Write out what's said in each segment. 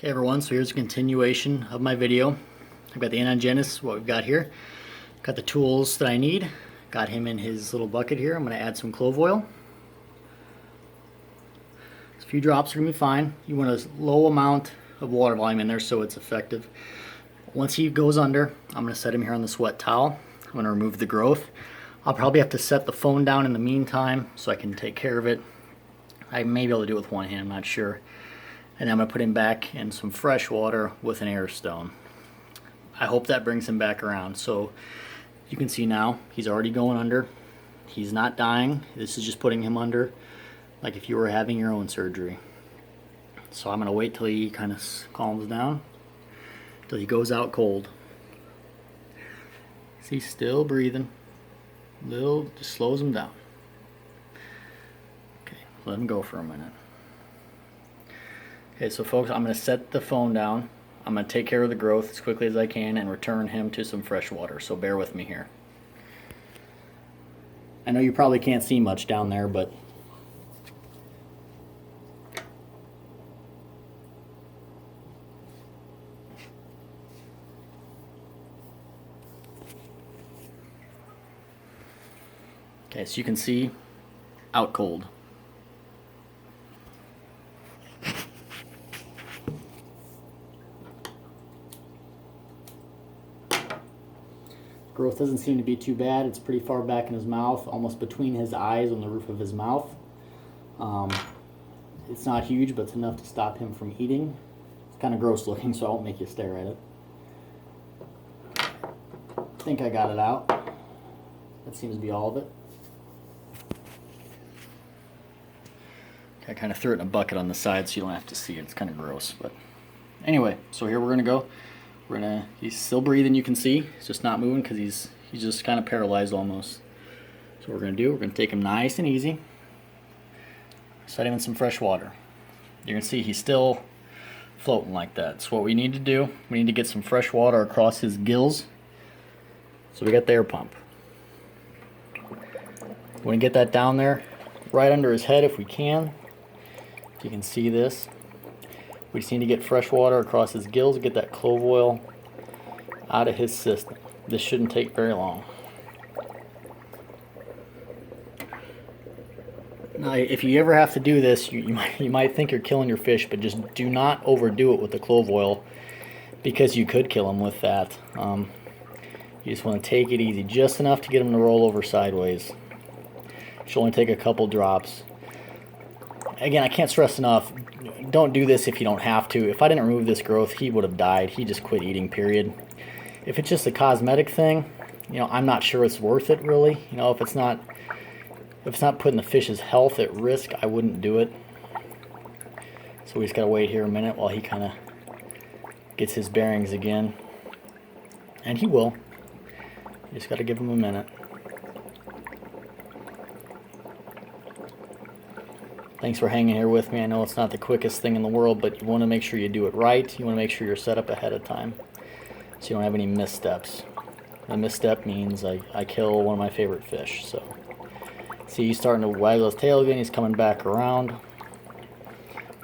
Okay everyone, so here's a continuation of my video. I've got the Anagenys, what we've got here. Got the tools that I need. Got him in his little bucket here. I'm going to add some clove oil. A few drops are going to be fine. You want a low amount of water volume in there so it's effective. Once he goes under, I'm going to set him here on this wet towel. I'm going to remove the growth. I'll probably have to set the phone down in the meantime so I can take care of it. I may be able to do it with one hand, I'm not sure. And I'm going to put him back in some fresh water with an air stone. I hope that brings him back around. So you can see now he's already going under. He's not dying. This is just putting him under like if you were having your own surgery. So I'm going to wait till he kind of calms down, till he goes out cold. See, still breathing. Just slows him down. Okay, let him go for a minute. Okay, so folks, I'm going to set the phone down. I'm going to take care of the growth as quickly as I can and return him to some fresh water. So bear with me here. I know you probably can't see much down there, but okay, so you can see out cold. Growth doesn't seem to be too bad. It's pretty far back in his mouth, almost between his eyes on the roof of his mouth. It's not huge, but it's enough to stop him from eating. It's kind of gross looking, so I won't make you stare at it. I think I got it out. That seems to be all of it. I kind of threw it in a bucket on the side so you don't have to see it. It's kind of gross, but anyway, so here we're gonna go. He's still breathing, you can see. He's just not moving because he's just kind of paralyzed almost. So what we're gonna do, we're gonna take him nice and easy. Set him in some fresh water. You can see he's still floating like that. So what we need to do, we need to get some fresh water across his gills. So we got the air pump. We want to get that down there, right under his head if we can. If you can see this. We just need to get fresh water across his gills, get that clove oil out of his system. This shouldn't take very long. Now, if you ever have to do this, you might think you're killing your fish, but just do not overdo it with the clove oil because you could kill him with that. You just want to take it easy, just enough to get him to roll over sideways. It should only take a couple drops. Again, I can't stress enough, don't do this if you don't have to. If I didn't remove this growth, he would have died. He just quit eating, period. If it's just a cosmetic thing, I'm not sure it's worth it, really. If it's not putting the fish's health at risk, I wouldn't do it. So we just gotta wait here a minute while he kind of gets his bearings again. And he will. You just gotta give him a minute. Thanks for hanging here with me. I know it's not the quickest thing in the world, but you want to make sure you do it right. You want to make sure you're set up ahead of time so you don't have any missteps. A misstep means I kill one of my favorite fish. So, see, he's starting to waggle his tail again. He's coming back around.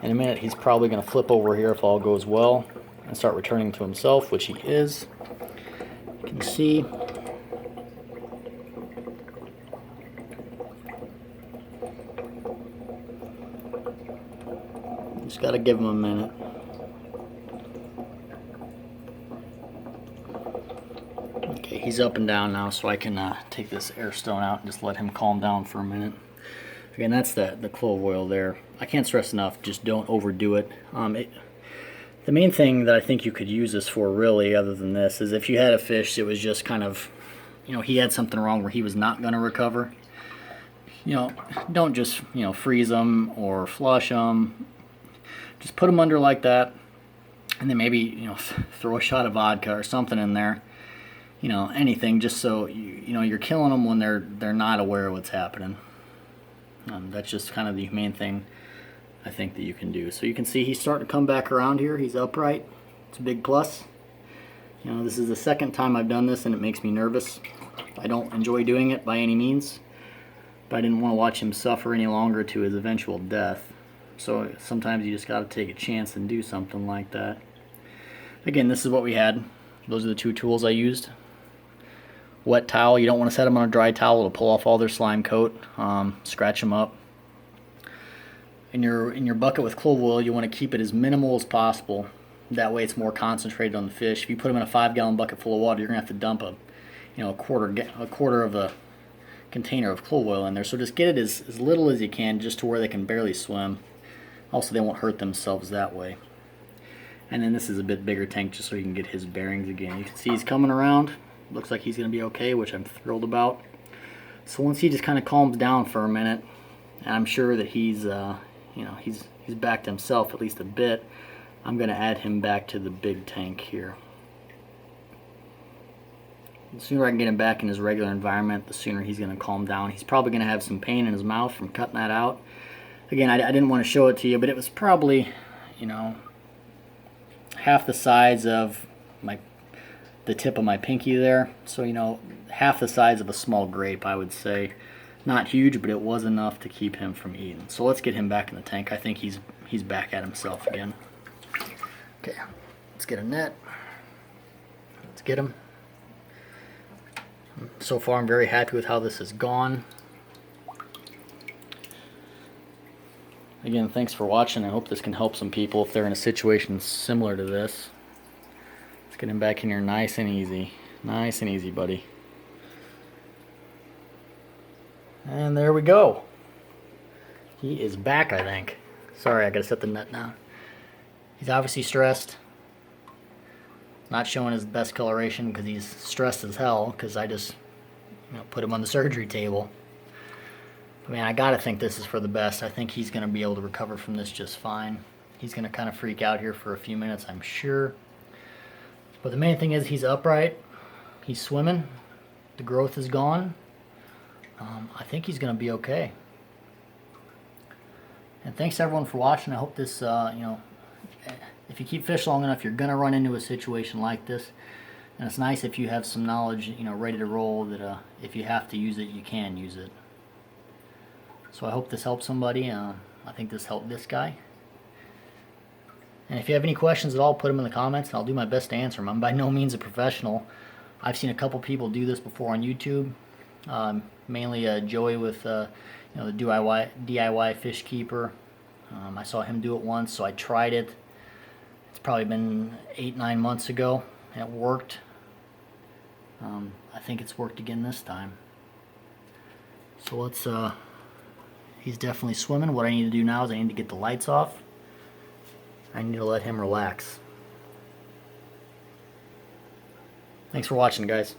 In a minute, he's probably going to flip over here if all goes well and start returning to himself, which he is. You can see. Just got to give him a minute. Okay, he's up and down now, so I can take this air stone out and just let him calm down for a minute. Again, that's the clove oil there. I can't stress enough, just don't overdo it. The main thing that I think you could use this for, really, other than this, is if you had a fish that was just kind of, he had something wrong where he was not going to recover. Don't just, freeze them or flush them. Just put them under like that, and then maybe throw a shot of vodka or something in there. Anything, just so you're killing them when they're not aware of what's happening. That's just kind of the main thing I think that you can do. So you can see he's starting to come back around here. He's upright. It's a big plus. This is the second time I've done this, and it makes me nervous. I don't enjoy doing it by any means, but I didn't want to watch him suffer any longer to his eventual death. So sometimes you just got to take a chance and do something like that. Again, this is what we had. Those are the two tools I used. Wet towel, you don't want to set them on a dry towel. It'll pull off all their slime coat, scratch them up. In your bucket with clove oil, you want to keep it as minimal as possible. That way it's more concentrated on the fish. If you put them in a 5-gallon bucket full of water, you're going to have to dump a quarter of a container of clove oil in there. So just get it as little as you can, just to where they can barely swim. Also, they won't hurt themselves that way. And then this is a bit bigger tank just so you can get his bearings again. You can see he's coming around. Looks like he's going to be okay, which I'm thrilled about. So once he just kind of calms down for a minute, and I'm sure that he's back to himself at least a bit, I'm going to add him back to the big tank here. The sooner I can get him back in his regular environment, the sooner he's going to calm down. He's probably going to have some pain in his mouth from cutting that out. Again, I didn't want to show it to you, but it was probably, half the size of the tip of my pinky there. So, half the size of a small grape, I would say. Not huge, but it was enough to keep him from eating. So let's get him back in the tank. I think he's back at himself again. Okay, let's get a net. Let's get him. So far, I'm very happy with how this has gone. Again, thanks for watching. I hope this can help some people if they're in a situation similar to this. Let's get him back in here nice and easy. Nice and easy, buddy. And there we go. He is back, I think. Sorry, I gotta set the net down. He's obviously stressed. Not showing his best coloration because he's stressed as hell, because I just put him on the surgery table. But man, I gotta think this is for the best. I think he's gonna be able to recover from this just fine. He's gonna kind of freak out here for a few minutes, I'm sure. But the main thing is he's upright. He's swimming. The growth is gone. I think he's gonna be okay. And thanks everyone for watching. I hope this, if you keep fish long enough, you're gonna run into a situation like this. And it's nice if you have some knowledge, ready to roll, that if you have to use it, you can use it. So I hope this helps somebody. I think this helped this guy. And if you have any questions at all, put them in the comments, and I'll do my best to answer them. I'm by no means a professional. I've seen a couple people do this before on YouTube. Mainly Joey with the DIY Fish Keeper. I saw him do it once, so I tried it. It's probably been 8-9 months ago, and it worked. I think it's worked again this time. So let's, he's definitely swimming. What I need to do now is I need to get the lights off. I need to let him relax. Thanks for watching, guys.